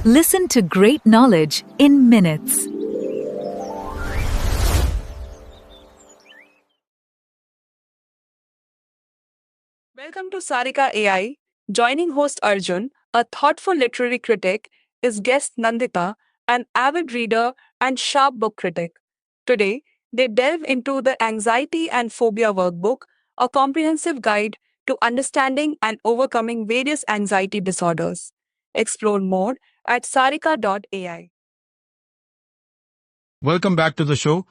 Listen to great knowledge in minutes. Welcome to Saarika AI. Joining host Arjun, a thoughtful literary critic, is guest Nandita, an avid reader and sharp book critic. Today, they delve into the Anxiety and Phobia Workbook, a comprehensive guide to understanding and overcoming various anxiety disorders. Explore more at sarika.ai. Welcome back to the show.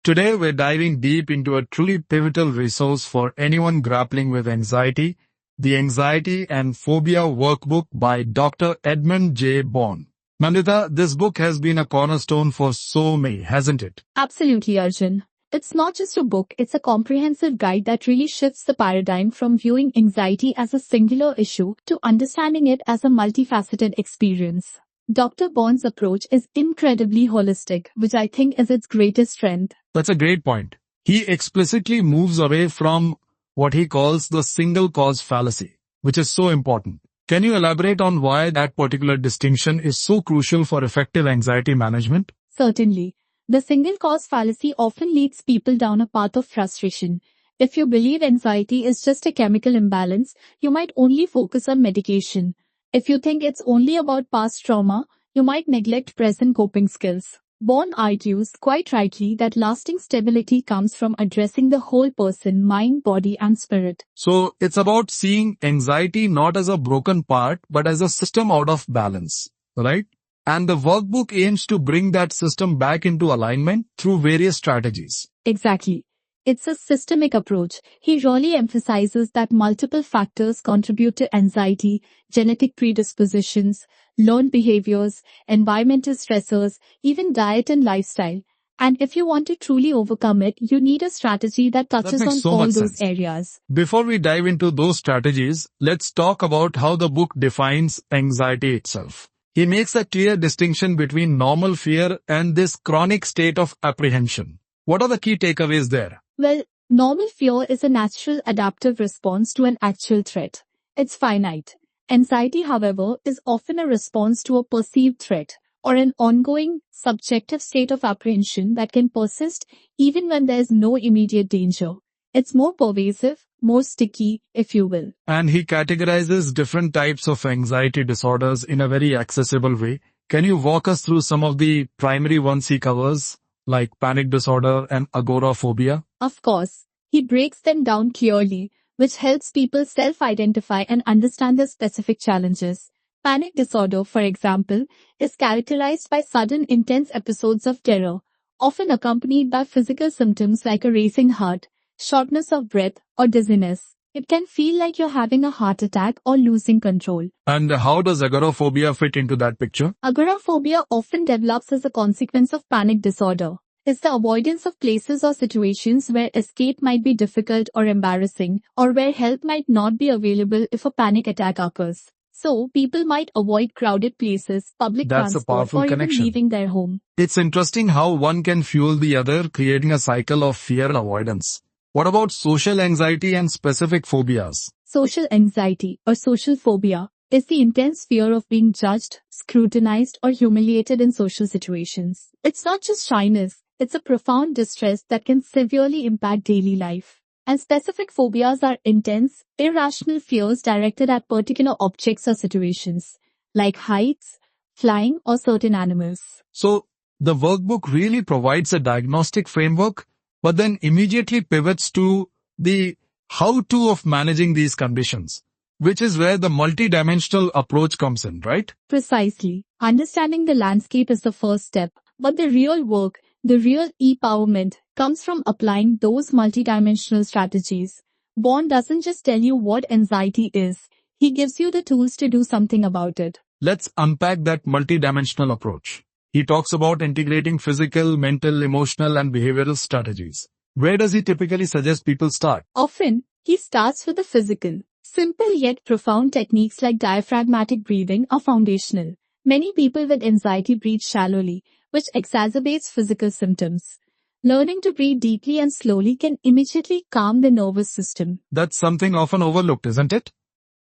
Today we're diving deep into a truly pivotal resource for anyone grappling with anxiety, the Anxiety and Phobia Workbook by Dr. Edmund J. Bourne. Nandita, this book has been a cornerstone for so many, hasn't it? Absolutely, Arjun. It's not just a book, it's a comprehensive guide that really shifts the paradigm from viewing anxiety as a singular issue to understanding it as a multifaceted experience. Dr. Bourne's approach is incredibly holistic, which I think is its greatest strength. That's a great point. He explicitly moves away from what he calls the single cause fallacy, which is so important. Can you elaborate on why that particular distinction is so crucial for effective anxiety management? Certainly. The single cause fallacy often leads people down a path of frustration. If you believe anxiety is just a chemical imbalance, you might only focus on medication. If you think it's only about past trauma, you might neglect present coping skills. Bourne argues, quite rightly, that lasting stability comes from addressing the whole person, mind, body, and spirit. So it's about seeing anxiety not as a broken part, but as a system out of balance, right? And the workbook aims to bring that system back into alignment through various strategies. Exactly. It's a systemic approach. He really emphasizes that multiple factors contribute to anxiety: genetic predispositions, learned behaviors, environmental stressors, even diet and lifestyle. And if you want to truly overcome it, you need a strategy that touches makes on so all much those sense. areas. Before we dive into those strategies, let's talk about how the book defines anxiety itself. He makes a clear distinction between normal fear and this chronic state of apprehension. What are the key takeaways there? Well, normal fear is a natural adaptive response to an actual threat. It's finite. Anxiety, however, is often a response to a perceived threat or an ongoing, subjective state of apprehension that can persist even when there is no immediate danger. It's more pervasive, more sticky, if you will. And he categorizes different types of anxiety disorders in a very accessible way. Can you walk us through some of the primary ones he covers, like panic disorder and agoraphobia? Of course, he breaks them down clearly, which helps people self-identify and understand their specific challenges. Panic disorder, for example, is characterized by sudden intense episodes of terror, often accompanied by physical symptoms like a racing heart, shortness of breath, or dizziness. It can feel like you're having a heart attack or losing control. And how does agoraphobia fit into that picture? Agoraphobia often develops as a consequence of panic disorder. It's the avoidance of places or situations where escape might be difficult or embarrassing, or where help might not be available if a panic attack occurs. So, people might avoid crowded places, public That's a transport, powerful or even connection. leaving their home. It's interesting how one can fuel the other, creating a cycle of fear and avoidance. What about social anxiety and specific phobias? Social anxiety, or social phobia, is the intense fear of being judged, scrutinized, or humiliated in social situations. It's not just shyness, it's a profound distress that can severely impact daily life. And specific phobias are intense, irrational fears directed at particular objects or situations, like heights, flying, or certain animals. So, the workbook really provides a diagnostic framework, but then immediately pivots to the how-to of managing these conditions, which is where the multidimensional approach comes in, right? Precisely. Understanding the landscape is the first step, but the real work, the real empowerment, comes from applying those multidimensional strategies. Bourne doesn't just tell you what anxiety is, he gives you the tools to do something about it. Let's unpack that multidimensional approach. He talks about integrating physical, mental, emotional, and behavioral strategies. Where does he typically suggest people start? Often, he starts with the physical. Simple yet profound techniques like diaphragmatic breathing are foundational. Many people with anxiety breathe shallowly, which exacerbates physical symptoms. Learning to breathe deeply and slowly can immediately calm the nervous system. That's something often overlooked, isn't it?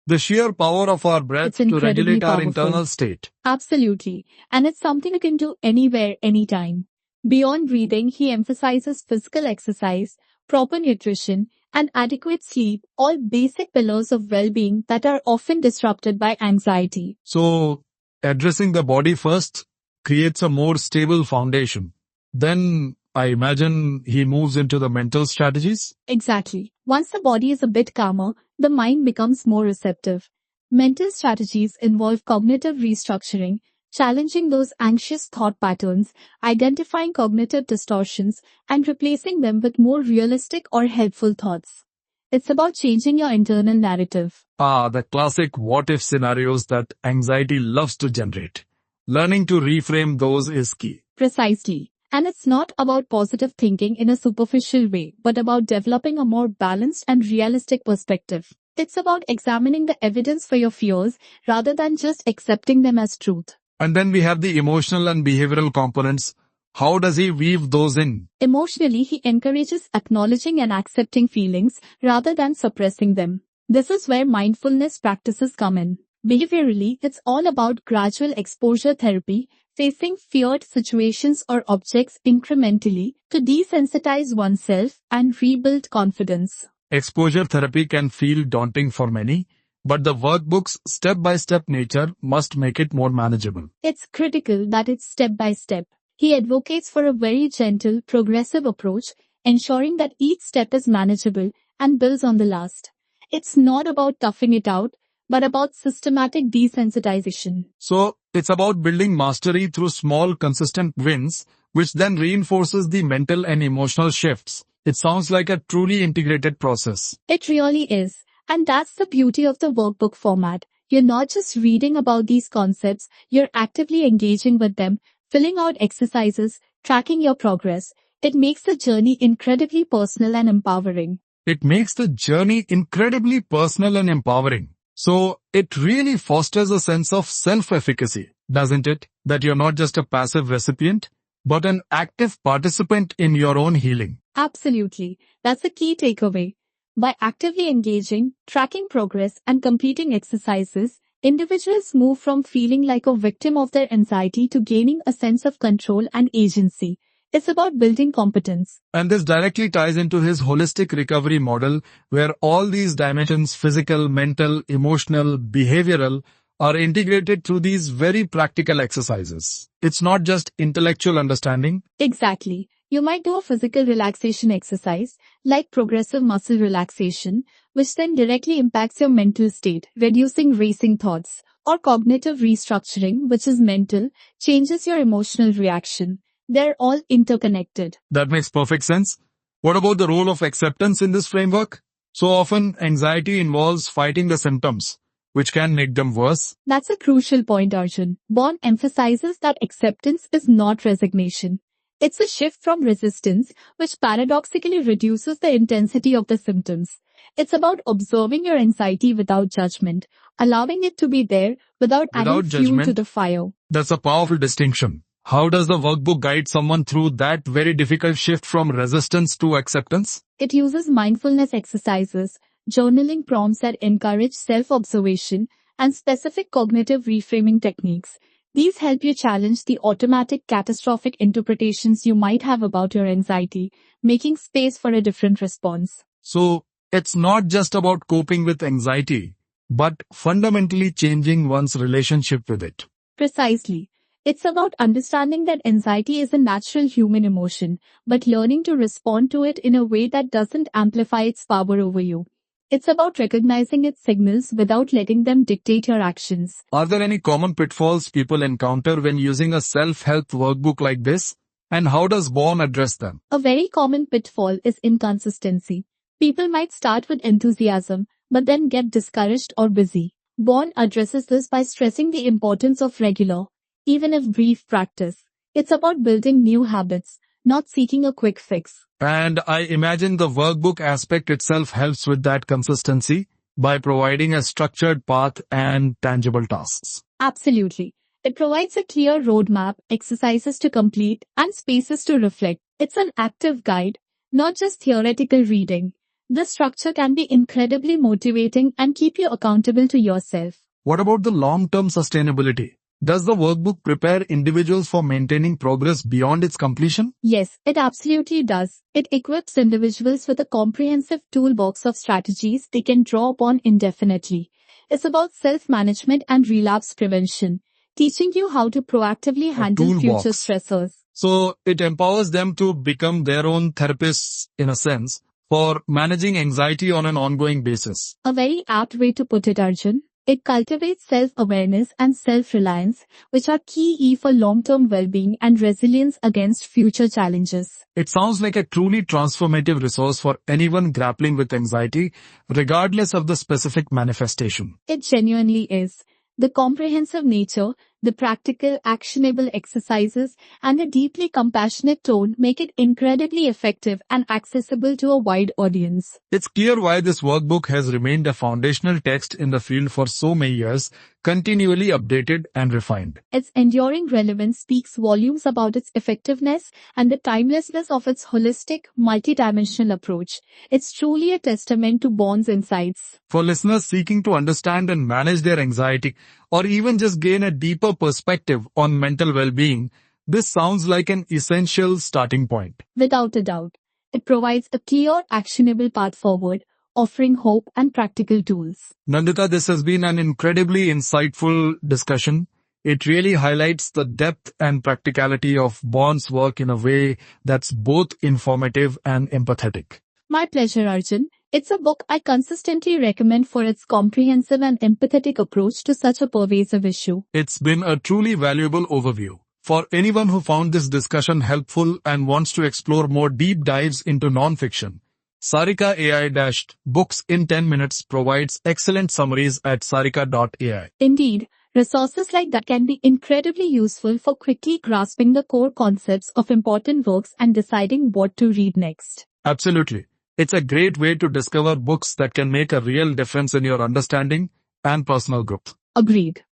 The sheer power of our breath It's to incredibly regulate our powerful. internal state. Absolutely. And it's something you can do anywhere, anytime. Beyond breathing, he emphasizes physical exercise, proper nutrition, and adequate sleep, all basic pillars of well-being that are often disrupted by anxiety. So, addressing the body first creates a more stable foundation. Then, I imagine he moves into the mental strategies. Exactly. Once the body is a bit calmer, the mind becomes more receptive. Mental strategies involve cognitive restructuring, challenging those anxious thought patterns, identifying cognitive distortions, and replacing them with more realistic or helpful thoughts. It's about changing your internal narrative. The classic what-if scenarios that anxiety loves to generate. Learning to reframe those is key. Precisely. And it's not about positive thinking in a superficial way, but about developing a more balanced and realistic perspective. It's about examining the evidence for your fears rather than just accepting them as truth. And then we have the emotional and behavioral components. How does he weave those in? Emotionally, he encourages acknowledging and accepting feelings rather than suppressing them. This is where mindfulness practices come in. Behaviorally, it's all about gradual exposure therapy, facing feared situations or objects incrementally to desensitize oneself and rebuild confidence. Exposure therapy can feel daunting for many, but the workbook's step-by-step nature must make it more manageable. It's critical that it's step by step. He advocates for a very gentle, progressive approach, ensuring that each step is manageable and builds on the last. It's not about toughing it out, but about systematic desensitization. So, it's about building mastery through small, consistent wins, which then reinforces the mental and emotional shifts. It sounds like a truly integrated process. It really is. And that's the beauty of the workbook format. You're not just reading about these concepts, you're actively engaging with them, filling out exercises, tracking your progress. It makes the journey incredibly personal and empowering. It makes the journey incredibly personal and empowering. So, it really fosters a sense of self-efficacy, doesn't it? That you're not just a passive recipient, but an active participant in your own healing. Absolutely. That's the key takeaway. By actively engaging, tracking progress, and completing exercises, individuals move from feeling like a victim of their anxiety to gaining a sense of control and agency. It's about building competence. And this directly ties into his holistic recovery model, where all these dimensions, physical, mental, emotional, behavioral, are integrated through these very practical exercises. It's not just intellectual understanding. Exactly. You might do a physical relaxation exercise, like progressive muscle relaxation, which then directly impacts your mental state, reducing racing thoughts, or cognitive restructuring, which is mental, changes your emotional reaction. They're all interconnected. That makes perfect sense. What about the role of acceptance in this framework? So often, anxiety involves fighting the symptoms, which can make them worse. That's a crucial point, Arjun. Bourne emphasizes that acceptance is not resignation. It's a shift from resistance, which paradoxically reduces the intensity of the symptoms. It's about observing your anxiety without judgment, allowing it to be there without adding fuel to judgment. the fire. That's a powerful distinction. How does the workbook guide someone through that very difficult shift from resistance to acceptance? It uses mindfulness exercises, journaling prompts that encourage self-observation, and specific cognitive reframing techniques. These help you challenge the automatic catastrophic interpretations you might have about your anxiety, making space for a different response. So, it's not just about coping with anxiety, but fundamentally changing one's relationship with it. Precisely. It's about understanding that anxiety is a natural human emotion, but learning to respond to it in a way that doesn't amplify its power over you. It's about recognizing its signals without letting them dictate your actions. Are there any common pitfalls people encounter when using a self-help workbook like this? And how does Bourne address them? A very common pitfall is inconsistency. People might start with enthusiasm, but then get discouraged or busy. Bourne addresses this by stressing the importance of regular, even if brief practice. It's about building new habits, not seeking a quick fix. And I imagine the workbook aspect itself helps with that consistency by providing a structured path and tangible tasks. Absolutely. It provides a clear roadmap, exercises to complete, and spaces to reflect. It's an active guide, not just theoretical reading. The structure can be incredibly motivating and keep you accountable to yourself. What about the long-term sustainability? Does the workbook prepare individuals for maintaining progress beyond its completion? Yes, it absolutely does. It equips individuals with a comprehensive toolbox of strategies they can draw upon indefinitely. It's about self-management and relapse prevention, teaching you how to proactively handle future toolbox. stressors. So it empowers them to become their own therapists, in a sense, for managing anxiety on an ongoing basis. A very apt way to put it, Arjun. It cultivates self-awareness and self-reliance, which are key for long-term well-being and resilience against future challenges. It sounds like a truly transformative resource for anyone grappling with anxiety, regardless of the specific manifestation. It genuinely is. The comprehensive nature, the practical, actionable exercises, and the deeply compassionate tone make it incredibly effective and accessible to a wide audience. It's clear why this workbook has remained a foundational text in the field for so many years, continually updated and refined. Its enduring relevance speaks volumes about its effectiveness and the timelessness of its holistic, multidimensional approach. It's truly a testament to Bourne's insights. For listeners seeking to understand and manage their anxiety, or even just gain a deeper perspective on mental well-being, this sounds like an essential starting point. Without a doubt, it provides a clear, actionable path forward, offering hope and practical tools. Nandita, this has been an incredibly insightful discussion. It really highlights the depth and practicality of Bourne's work in a way that's both informative and empathetic. My pleasure, Arjun. It's a book I consistently recommend for its comprehensive and empathetic approach to such a pervasive issue. It's been a truly valuable overview. For anyone who found this discussion helpful and wants to explore more deep dives into nonfiction, Saarika AI-Books in 10 minutes provides excellent summaries at saarika.ai. Indeed, resources like that can be incredibly useful for quickly grasping the core concepts of important works and deciding what to read next. Absolutely. It's a great way to discover books that can make a real difference in your understanding and personal growth. Agreed.